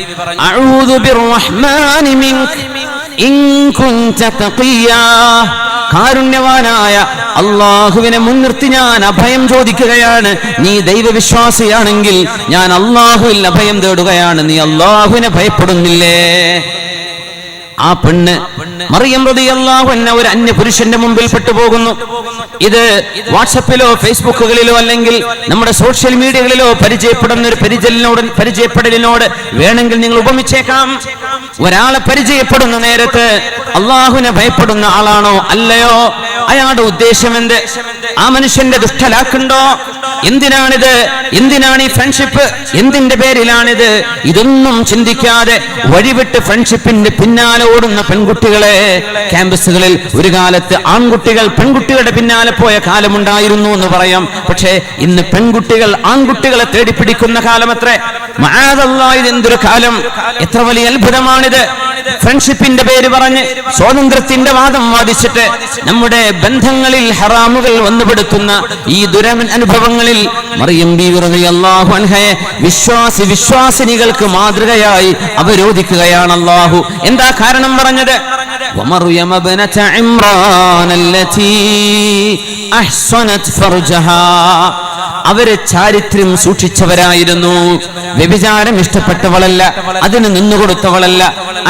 അഊദു ബിർറഹ്മാനി മിൻക ഇൻ കുൻത തഖിയാ. കാരുണ്യവാനായ അള്ളാഹുവിനെ മുൻനിർത്തി ഞാൻ അഭയം ചോദിക്കുകയാണ്. നീ ദൈവവിശ്വാസിയാണെങ്കിൽ ഞാൻ അള്ളാഹുവിൽ അഭയം തേടുകയാണ്. നീ അള്ളാഹുവിനെ ഭയപ്പെടുന്നില്ലേ? ആ പെണ്ണ് മറിയം റളിയല്ലാഹു അൻഹ ഒരു അന്യ പുരുഷന്റെ മുമ്പിൽ പെട്ടുപോകുന്നു. ഇത് വാട്സപ്പിലോ ഫേസ്ബുക്കുകളിലോ അല്ലെങ്കിൽ നമ്മുടെ സോഷ്യൽ മീഡിയകളിലോ പരിചയപ്പെടുന്ന ഒരു പരിചയപ്പെടലിനോട് വേണമെങ്കിൽ നിങ്ങൾ ഉപമിച്ചേക്കാം. ഒരാളെ പരിചയപ്പെടുന്ന നേരത്ത് അള്ളാഹുവിനെ ഭയപ്പെടുന്ന ആളാണോ അല്ലയോ? അയാളുടെ ഉദ്ദേശം എന്ത്? ആ മനുഷ്യന്റെ ദുഷ്ടലാക്കുണ്ടോ? എന്തിനാണിത്? എന്തിനാണ് ഈ ഫ്രണ്ട്ഷിപ്പ്? എന്തിന്റെ പേരിലാണിത്? ഇതൊന്നും ചിന്തിക്കാതെ വഴിവിട്ട് ഫ്രണ്ട്ഷിപ്പിന്റെ പിന്നാലെ ഓടുന്ന പെൺകുട്ടികളെ ക്യാമ്പസുകളിൽ ഒരു കാലത്ത് ആൺകുട്ടികൾ പെൺകുട്ടികളുടെ പിന്നാലെ പോയ കാലമുണ്ടായിരുന്നു എന്ന് പറയാം. പക്ഷേ ഇന്ന് പെൺകുട്ടികൾ ആൺകുട്ടികളെ തേടിപ്പിടിക്കുന്ന കാലമത്രേ. മഅദല്ലാഹ്, ഇതെന്തൊരു കാലം! എത്ര വലിയ അത്ഭുതമാണിത്! ഫ്രണ്ട്ഷിപ്പിന്റെ പേര് പറഞ്ഞ് സ്വാതന്ത്ര്യത്തിന്റെ വാദം വാദിച്ചിട്ട് നമ്മുടെ ബന്ധങ്ങളിൽ ഹറാമുകൾ വന്നുപെടുത്തുന്ന ഈ അനുഭവങ്ങളിൽ മറിയം ബീവി റളിയല്ലാഹു അൻഹയെ വിശ്വാസിനികൾക്ക് മാതൃകയായി അവരോധിക്കുകയാണ് അല്ലാഹു. എന്താ കാരണം പറഞ്ഞത്? വമർയമ ബനത ഇംറാൻ അല്ലതി അഹ്സനത് ഫർജഹാ. അവര് ചാരിത്രം സൂക്ഷിച്ചവരായിരുന്നു. വ്യഭിചാരം ഇഷ്ടപ്പെട്ടവളല്ല, അതിന് നിന്നുകൊടുത്തവളല്ല.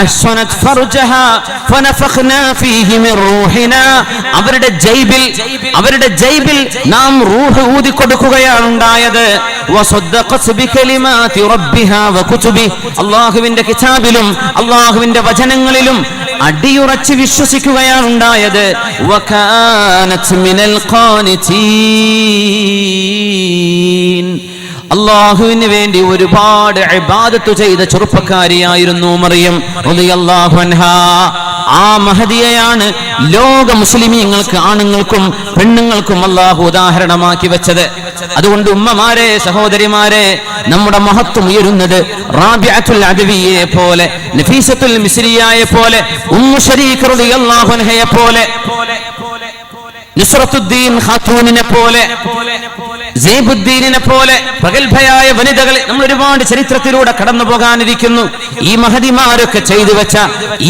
അഹ്സനത് ഫർജഹാ ഫനഫഖ്നാ ഫീഹി മിർ റൂഹിനാ. അവരുടെ ജൈബിൽ നാം റൂഹ് ഊതി കൊടുക്കുകയാണ് ഉണ്ടായത്. വസദ്ദഖത് ബികലിമാതി റബ്ബിഹാ വകുതുബി. അല്ലാഹുവിന്റെ കിതാബിലും അല്ലാഹുവിന്റെ വചനങ്ങളിലും അടിയുറച്ച് വിശ്വസിക്കുകയാണ് ഉണ്ടായത്. വകാനത് മിനൽ ഖാനിതീൻ. അള്ളാഹുവിന് വേണ്ടി ഒരുപാട് ഇബാദത്ത് ചെയ്ത ചെറുപ്പക്കാരിയായിരുന്നു മറിയം റളിയല്ലാഹു അൻഹാ. ആ മഹദിയയാണ് ലോക മുസ്ലിമീങ്ങൾക്ക്, ആണുങ്ങൾക്കും പെണ്ണുങ്ങൾക്കും അള്ളാഹു ഉദാഹരണമാക്കി വെച്ചത്. അതുകൊണ്ട് ഉമ്മമാരെ, സഹോദരിമാരെ, നമ്മുടെ മഹത്വം ഉയരുന്നത് റാബിഅത്തുൽ അദവിയെ പോലെ, നഫീസത്തുൽ മിസ്രിയയെ പോലെ, ഉമ്മു ശരീഖ് റളിയല്ലാഹു അൻഹയെ പോലെ, നുസ്രത്തുദ്ദീൻ ഖാത്തൂനിനെ പോലെ, സൈബുദ്ദീനിനെ പോലെ പ്രഗത്ഭയായ വനിതകളെ നമ്മൾ ഒരുപാട് ചരിത്രത്തിലൂടെ കടന്നു പോകാനിരിക്കുന്നു. ഈ മഹദിമാരൊക്കെ ചെയ്തു വെച്ച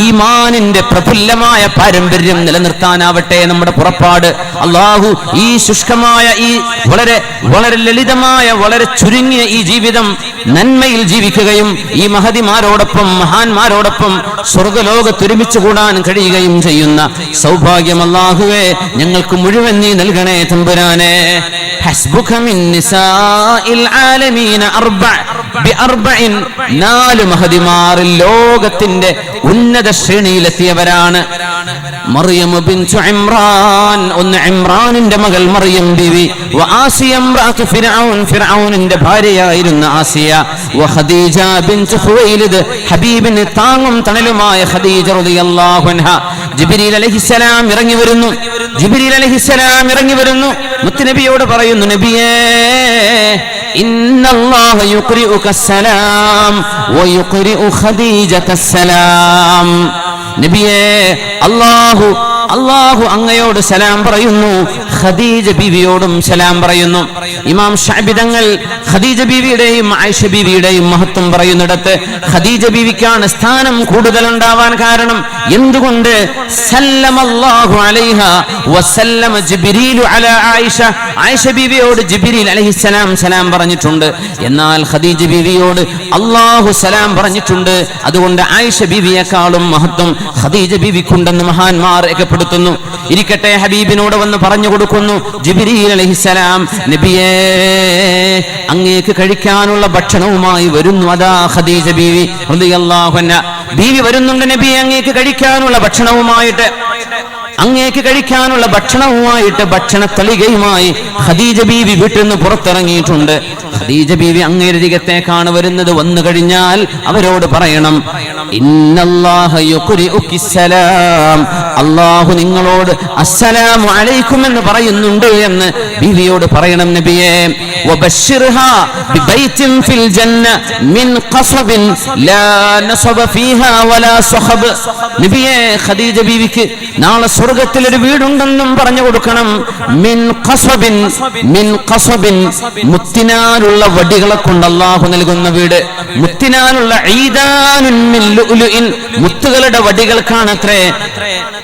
ഈമാനിന്റെ പ്രഫുല്ലമായ പാരമ്പര്യം നിലനിർത്താനാവട്ടെ നമ്മുടെ പുറപ്പാട്. അള്ളാഹു ഈ ശുഷ്കമായ, ഈ വളരെ വളരെ ലളിതമായ, വളരെ ചുരുങ്ങിയ ഈ ജീവിതം നന്മയിൽ ജീവിക്കുകയും ഈ മഹദിമാരോടൊപ്പം, മഹാന്മാരോടൊപ്പം സ്വർഗലോകത്തൊരുമിച്ച് കൂടാൻ കഴിയുകയും ചെയ്യുന്ന സൗഭാഗ്യം അല്ലാഹുവേ ഞങ്ങൾക്ക് മുഴുവൻ നീ നൽകണേ തമ്പുരാനെ. ഹസ്ബുക മിൻ നിസാഇൽ ആലമീന ബിഅർബഇൻ. 4 മഹദിമാർ ലോകത്തിന്റെ ഉന്നത ശ്രേണിയിലെത്തിയവരാണ്. മറിയം ബിൻതു ഇമ്രാൻ, ഒന്ന് ഇമ്രാനിന്റെ മകൾ മറിയം ബീവി. വആസിയ ഇംറഅതു ഫിർഔൻ, ഫിർഔനിന്റെ ഭാര്യയായിരുന്ന ആസിയ. വഖദീജ ബിൻതു ഖുവൈലിദ്, ഹബീബിന് താങ്ങും തണലുമായ ഖദീജ റളിയല്ലാഹു അൻഹ. ജിബ്രീൽ അലൈഹിസ്സലാം ഇറങ്ങി വരുന്നു. മുത്തുനബിയോട് പറയുന്നു, നബിയേ ഇന്നല്ലാഹ യുഖ്രിഉക സലാം വയുഖ്രിഉ ഖദീജത സലാം. നബിയേ അല്ലാഹു അങ്ങയോട് സലാം പറയുന്നു, ഖദീജ ബീവിയോടും സലാം പറയുന്നു. ഇമാം ശഅബി തങ്ങൾ ഖദീജ ബീവിയുടെയും ആയിഷ ബീവിയുടെയും മഹത്വം പറയുന്നിടത്ത് ഖദീജ ബീവിക്കാണ് സ്ഥാനം കൂടുതൽ ഉണ്ടാവാൻ കാരണം. എന്തുകൊണ്ട്? സല്ലമല്ലാഹു അലൈഹാ വസല്ലമ ജിബ്രീലു അലാ ആയിഷ. ആയിഷ ബീവിയോട് ജിബ്രീൽ അലൈഹിസ്സലാം സലാം പറഞ്ഞിട്ടുണ്ട്, എന്നാൽ ഖദീജ ബീവിയോട് അല്ലാഹു സലാം പറഞ്ഞിട്ടുണ്ട്. അതുകൊണ്ട് ആയിഷ ബീവിയെക്കാളും മഹത്വം ഖദീജ ബീവിക്കുണ്ടെന്ന് മഹാന്മാർ രേഖപ്പെടുത്തുന്നു. ഇരിക്കട്ടെ, ഹബീബിനോട് വന്ന് പറഞ്ഞു കൊടുക്കുന്നു ജിബ്രീൽ അലൈഹിസ്സലാം, നബിയേ അങ്ങേക്ക് കഴിക്കാനുള്ള ഭക്ഷണവുമായി വരുന്നു. അതാ ഖദീജ ബീവി റളിയല്ലാഹു അൻഹ ബീവി വരുന്നുണ്ട്, നബിയെ അങ്ങേക്ക് കഴിക്കാനുള്ള ഭക്ഷണവുമായിട്ട്. അങ്ങേക്ക് കഴിക്കാനുള്ള ഭക്ഷണവുമായിട്ട് ഭക്ഷണ തളികയുമായി ഖദീജ ബീവി വീട്ടിൽ നിന്ന് പുറത്തിറങ്ങിയിട്ടുണ്ട്. ഖദീജ ബീവി അങ്ങേരരികത്തേക്കാണ് വരുന്നത്. വന്നു കഴിഞ്ഞാൽ അവരോട് പറയണം, ഇന്നല്ലാഹ യുഖ്രിഉകി സലാം, അല്ലാഹു നിങ്ങളോട് അസ്സലാമു അലൈക്കും എന്ന് പറയുന്നുണ്ട് എന്ന് ബീവിയോട് പറയണം നബിയേ. വബശ്ശിർഹാ ബിബൈത്തിൻ ഫിൽ ജന്ന മിൻ ഖസബിൻ ലാ നസബ ഫീഹാ വലാ സഖബ്. നബിയേ, ഖദീജ ബീവിക്ക് നാളെ സ്വർഗ്ഗത്തിൽ ഒരു വീടുണ്ടെന്നും പറഞ്ഞു കൊടുക്കണം. മിൻ ഖസബിൻ, മിൻ ഖസബിൻ, മുത്തിനാലുള്ള വടികളെ കൊണ്ട് അല്ലാഹു നൽകുന്ന വീട്. മുത്തിനാലുള്ള ഈദാനുൻ മിൻ ലുഅ്ലുഇൻ, മുത്തുകളുടെ വടികൾക്കാണത്രേ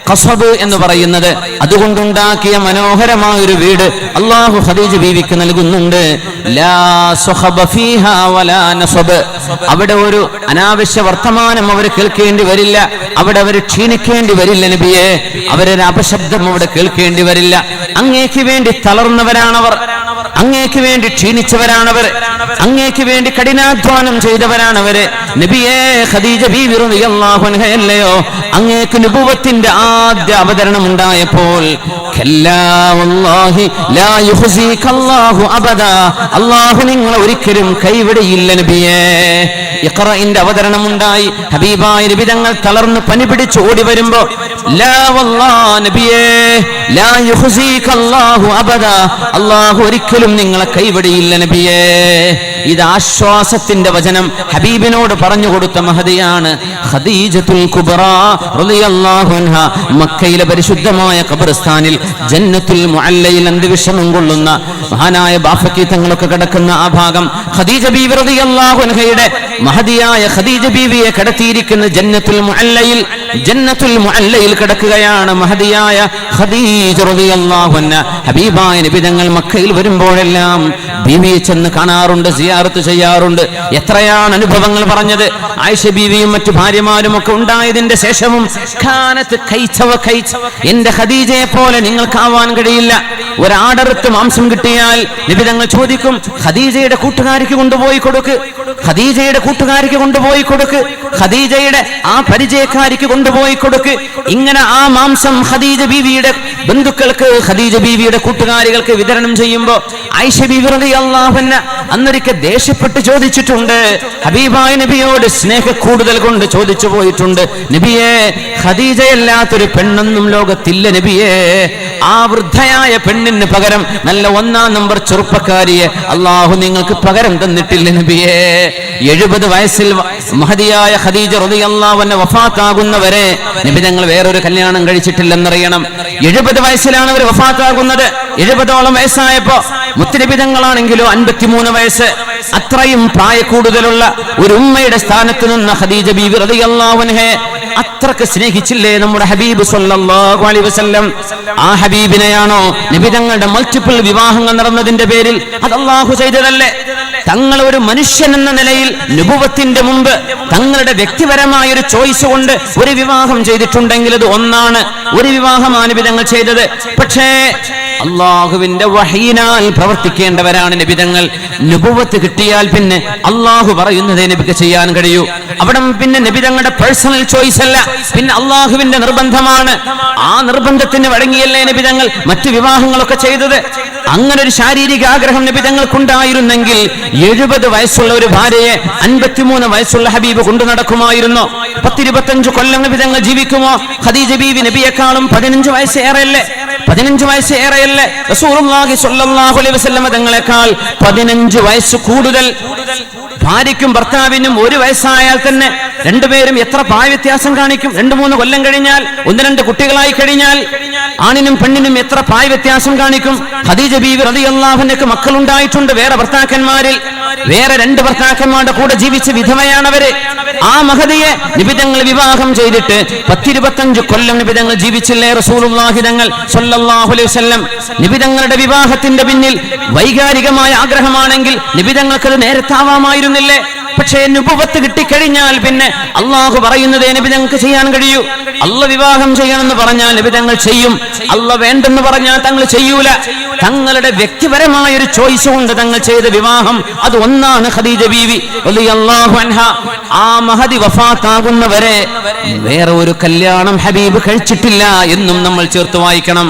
ഖസബ് എന്ന് പറയുന്നത്. അതുകൊണ്ടുണ്ടാക്കിയ മനോഹരമായ ഒരു വീട് അല്ലാഹു ഖദീജ ബീവിക്ക് നൽകുന്നുണ്ട്. ലാ സഖബ ഫീഹാ വലാ നസബ്, അവിടെ ഒരു അനാവശ്യ വർത്തമാനം അവർ കേൾക്കേണ്ടി വരില്ല, അവിടെ അവർ ക്ഷീണിക്കേണ്ടി വരില്ല നബിയെ, അവരൊരു അപശബ്ദം അവിടെ കേൾക്കേണ്ടി വരില്ല. അങ്ങേക്ക് വേണ്ടി തളർന്നവരാണവർ, അങ്ങേക്ക് വേണ്ടി ക്ഷീണിച്ചവരാണവർ, അങ്ങേക്ക് വേണ്ടി കഠിനാധ്വാനം ചെയ്തവരാണവര്. നബിയേ, ഖദീജ ബീവി റളിയല്ലാഹു അൻഹയല്ലയോ അങ്ങേക്ക് നുബുവത്തിന്റെ ആദ്യ അവതരണം ഉണ്ടായപ്പോൾ കല്ലാ വല്ലാഹി ലാ യുഖ്സികല്ലാഹു അബദാ, അല്ലാഹു നിങ്ങളെ ഒരിക്കലും കൈവിടയില്ല നബിയേ. ഇഖ്റഇന്റെ അവതരണം ഉണ്ടായി. ഹബീബായ നബി തങ്ങൾ തളർന്ന് പനി പിടിച്ച് ഓടി വരുമ്പോ ലാ വല്ലാഹ് നബിയേ ലാ യുഖ്സികല്ലാഹു അബദാ, അല്ലാഹു ഒരിക്കലും നിങ്ങളെ കൈവിടയില്ല നബിയേ. ഇത് ആശ്വാസത്തിന്റെ വചനം ഹബീബിനോട് പറഞ്ഞു കൊടുത്ത മഹദിയാണ് ഖദീജത്തുൽ കുബ്രാ റളിയല്ലാഹു അൻഹ. മക്കയിലെ പരിശുദ്ധമായ ഖബർസ്ഥാനിൽ ജന്നത്തുൽ മുഅല്ലയിൽ അന്ത്യവിശ്രമം കൊള്ളുന്ന മഹാനായ ബാഫക്കി തങ്ങളൊക്കെ കിടക്കുന്ന ആ ഭാഗം ഖദീജ ബീവി റളിയല്ലാഹു അൻഹയുടെ മഹദിയായ ഖദീജ ബീവിയെ കിടത്തിയിരിക്കുന്ന ജന്നത്തുൽ മുഅല്ലയിൽ, ജന്നത്തുൽ മുഅല്ലയിൽ കിടക്കുകയാണ് മഹദിയായ ഖദീജ റളിയല്ലാഹു അൻഹ. ഹബീബായ നബി തങ്ങൾ മക്കയിൽ വരുമ്പോഴെല്ലാം ബീവിയെ ചെന്ന് കാണാറുണ്ട്, സിയാറത്ത് ചെയ്യാറുണ്ട്. എത്രയാണ് അനുഭവങ്ങൾ പറഞ്ഞത്. ആയിഷ ബീവിയും മറ്റു ഭാര്യമാരും ഒക്കെ ഉണ്ടായതിന്റെ ശേഷവും എന്റെ ഖദീജയെ പോലെ നിങ്ങൾക്കാവാൻ കഴിയില്ല. ഒരാടറുത്ത് മാംസം കിട്ടിയാൽ നബി തങ്ങൾ ചോദിക്കും, ഖദീജയുടെ കൂട്ടുകാരിക്ക് കൊണ്ടുപോയി കൊടുക്ക്, ഖദീജയുടെ കൂട്ടുകാരിക്ക് കൊണ്ടുപോയി കൊടുക്ക്, ഖദീജയുടെ ആ പരിചയക്കാരിക്ക് കൊണ്ടുപോയി കൊടുക്ക്. ഇങ്ങനെ ആ മാംസം ഖദീജ ബീവിയുടെ ബന്ധുക്കൾക്ക്, ഖദീജ ബീവിയുടെ കൂട്ടുകാരികൾക്ക് വിതരണം ചെയ്യുമ്പോ ആയിഷ ബീവി റളിയല്ലാഹു അൻഹ അന്നൊരിക്കൽ ദേഷ്യപ്പെട്ട് ചോദിച്ചിട്ടുണ്ട്. ഹബീബായ നബിയോട് സ്നേഹ കൂടുതൽ കൊണ്ട് ചോദിച്ചു പോയിട്ടുണ്ട്, നബിയേ, ഖദീജയല്ലാത്തൊരു പെണ്ണൊന്നും ലോകത്തില്ല നബിയേ. ആ വൃദ്ധയായ പെണ്ണിന് പകരം നല്ല 1-ാം നമ്പർ ചെറുപ്പക്കാരിയെ അല്ലാഹു നിങ്ങൾക്ക് പകരം തന്നിട്ടില്ല നബിയേ. 70 വയസ്സിൽ മഹദിയായ ഖദീജ റളിയല്ലാഹു അൻഹ വഫാത്താകുന്നവരെ നബി തങ്ങൾ വേറൊരു കല്യാണം കഴിച്ചിട്ടില്ലെന്നറിയണം. 70 വയസ്സിലാണ് അവർ വഫാത്താകുന്നത്. 70ഓളം വയസ്സായപ്പോ മുത്തുനബി തങ്ങളാണെങ്കിലോ 53 വയസ്സ്. അത്രയും പ്രായ കൂടുതലുള്ള ഒരു ഉമ്മയുടെ സ്ഥാനത്ത് നിന്ന് ഖദീജ ബീവി റളിയല്ലാഹു അൻഹയെ അത്രക്ക് സ്നേഹിച്ചില്ലേ നമ്മുടെ ഹബീബ് സ്വല്ലല്ലാഹു അലൈഹി വസല്ലം. ആ ഹബീബിനെയാണോ നബി തങ്ങളുടെ മൾട്ടിപ്പിൾ വിവാഹങ്ങൾ നടന്നതിന്റെ പേരിൽ അത് അല്ലാഹു ചെയ്തതല്ലേ? തങ്ങൾ ഒരു മനുഷ്യൻ എന്ന നിലയിൽ നുബുവത്തിന്റെ മുമ്പ് തങ്ങളുടെ വ്യക്തിപരമായ ഒരു ചോയ്സ് കൊണ്ട് ഒരു വിവാഹം ചെയ്തിട്ടുണ്ടെങ്കിൽ അത് ഒന്നാണ്. ഒരു വിവാഹമാണ് നബി തങ്ങൾ ചെയ്തത്. പക്ഷേ അള്ളാഹുവിന്റെ വഹീനാൽ പ്രവർത്തിക്കേണ്ടവരാണ് നബിതങ്ങൾ. നുബുവത്ത് കിട്ടിയാൽ പിന്നെ അള്ളാഹു പറയുന്നതേ നബിക്ക് ചെയ്യാൻ കഴിയൂ. അവിടെ പിന്നെ നബിതങ്ങളുടെ പേഴ്സണൽ ചോയ്സ് അല്ല, പിന്നെ അള്ളാഹുവിന്റെ നിർബന്ധമാണ്. ആ നിർബന്ധത്തിന് വഴങ്ങിയല്ലേ നബിതങ്ങൾ മറ്റു വിവാഹങ്ങളൊക്കെ ചെയ്തത്. അങ്ങനെ ഒരു ശാരീരിക ആഗ്രഹം നബിതങ്ങൾക്കുണ്ടായിരുന്നെങ്കിൽ 70 വയസ്സുള്ള ഒരു ഭാര്യയെ 53 വയസ്സുള്ള ഹബീബ് കൊണ്ടു നടക്കുമായിരുന്നോ? 10-25 കൊല്ലം നബിതങ്ങൾ ജീവിക്കുമോ? ഖദീജ ബീവി നബിയെക്കാളും 15 വയസ്സ് ഏറെയല്ലേ? 15 വയസ്സ് ഏറെയല്ലേ? റസൂലുള്ളാഹി സ്വല്ലല്ലാഹു അലൈഹി വസല്ലം തങ്ങളെക്കാൾ 15 വയസ്സ് കൂടുതൽ. ഭാര്യയ്ക്കും ഭർത്താവിനും 1 വയസ്സായാൽ തന്നെ രണ്ടുപേരും എത്ര പ്രായ വ്യത്യാസം കാണിക്കും? 2-3 കൊല്ലം കഴിഞ്ഞാൽ, 1-2 കുട്ടികളായി കഴിഞ്ഞാൽ ആണിനും പെണ്ണിനും എത്ര പ്രായ വ്യത്യാസം കാണിക്കും? ഖദീജ ബീവി റളിയല്ലാഹു അൻഹയ്ക്ക് മക്കളുണ്ടായിട്ടുണ്ട് വേറെ ഭർത്താക്കന്മാരിൽ. വേറെ 2 ഭർത്താക്കന്മാരുടെ കൂടെ ജീവിച്ച വിധവയാണവര്. ആ മഹദിയെ നിബിതങ്ങൾ വിവാഹം ചെയ്തിട്ട് 10-25 കൊല്ലം നിബിതങ്ങൾ ജീവിച്ചില്ലേ റസൂലുള്ളാഹി തങ്ങൾ സ്വല്ലല്ലാഹു അലൈഹി വസല്ലം? നിബിതങ്ങളുടെ വിവാഹത്തിന്റെ പിന്നിൽ വൈകാരികമായ ആഗ്രഹമാണെങ്കിൽ നിബിതങ്ങൾക്കത് നേരത്താവാമായിരുന്നില്ലേ? പക്ഷെ പക്ഷേ നുബുവത്ത് കിട്ടിക്കഴിഞ്ഞാൽ പിന്നെ അള്ളാഹു പറയുന്നതേ നബി തങ്ങൾക്ക് ചെയ്യാൻ കഴിയൂ. അള്ള വിവാഹം ചെയ്യണമെന്ന് പറഞ്ഞാൽ നബി തങ്ങൾ ചെയ്യും. അള്ള വേണ്ടെന്ന് പറഞ്ഞാൽ തങ്ങൾ ചെയ്യൂല. തങ്ങളുടെ വ്യക്തിപരമായ ഒരു ചോയ്സ് കൊണ്ട് തങ്ങൾ ചെയ്ത വിവാഹം അത് ഒന്നാണ് ഖദീജ ബീവി റളിയല്ലാഹു അൻഹ. ആ മഹദി വഫാത്താകുന്നവരെ വേറെ ഒരു കല്യാണം ഹബീബ് കഴിച്ചിട്ടില്ല എന്നും നമ്മൾ ചേർത്ത് വായിക്കണം.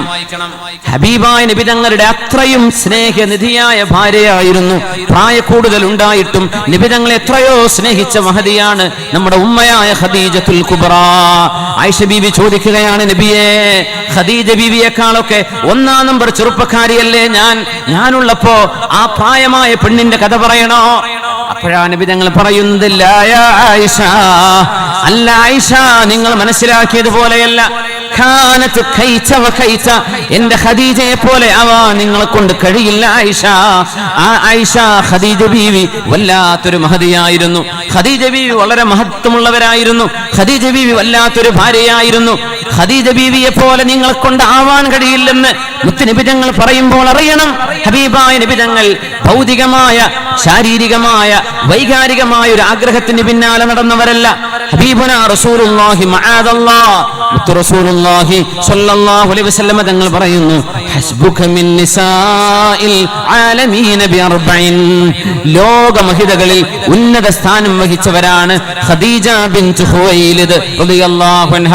ഹബീബായ നബി തങ്ങളുടെ അത്രയും സ്നേഹനിധിയായ ഭാര്യയായിരുന്നു. പ്രായ കൂടുതൽ ഉണ്ടായിട്ടും നബി തങ്ങളെ എത്രയോ സ്നേഹിച്ച മഹദിയാണ് നമ്മുടെ ഉമ്മയായ ഖദീജത്തുൽ കുബ്ര. ആയിഷ ബീവി ചോദിക്കുകയാണ്, നബിയേ, ഖദീജ ബീവിയെക്കാളൊക്കെ ഒന്നാം നമ്പർ ചെറുപ്പക്കാരിയല്ലേ ഞാനുള്ളപ്പോ ആ പ്രായമായ പെണ്ണിന്റെ കഥ പറയണോ? അപ്പോഴാണ് നബി തങ്ങൾ പറയുന്നത്, ലാ യാ ആയിഷ, അല്ല ആയിഷ, നിങ്ങൾ മനസ്സിലാക്കിയതുപോലെയല്ല. ഖാനത്ത് ഖൈത വഖൈത, എന്റെ ഖദീജയെ പോലെ ആവാൻ നിങ്ങളെ കൊണ്ട് കഴിയില്ല ആയിഷ. ആ ആയിഷ ഖദീജ ബീവി വല്ലാത്തൊരു മഹദിയായിരുന്നു. ഖദീജ ബീവി വളരെ മഹത്വമുള്ളവരായിരുന്നു. ഖദീജ ബീവി വല്ലാത്തൊരു ഭാര്യയായിരുന്നു. ഖദീജ ബീവിയെ പോലെ നിങ്ങളെ കൊണ്ട് ആവാൻ കഴിയില്ലെന്ന് മുത്തുനബി തങ്ങൾ പറയുമ്പോൾ അറിയണം, ഹബീബായ നബി തങ്ങൾ ഭൗതികമായ, ശാരീരികമായ, വൈകാരികമായ ഒരു ആഗ്രഹത്തിന് പിന്നാലെ നടന്നവരല്ല. ഹബീബുനാ റസൂലുള്ളാഹി മഅദല്ലാഹ്, മുത്തു റസൂലുള്ളാഹി സ്വല്ലല്ലാഹു അലൈഹി വസല്ലം തങ്ങൾ പറയുന്നു, ഹസ്ബുക മിൻ നിസാഇൽ ആലമീന ബിഅർബഇൻ, ലോക മഹിതകളിൽ ഉന്നത സ്ഥാനം വഹിച്ചവരാണ് ഖദീജ ബിൻത് ഖുവൈലിദ് റളിയല്ലാഹു അൻഹ.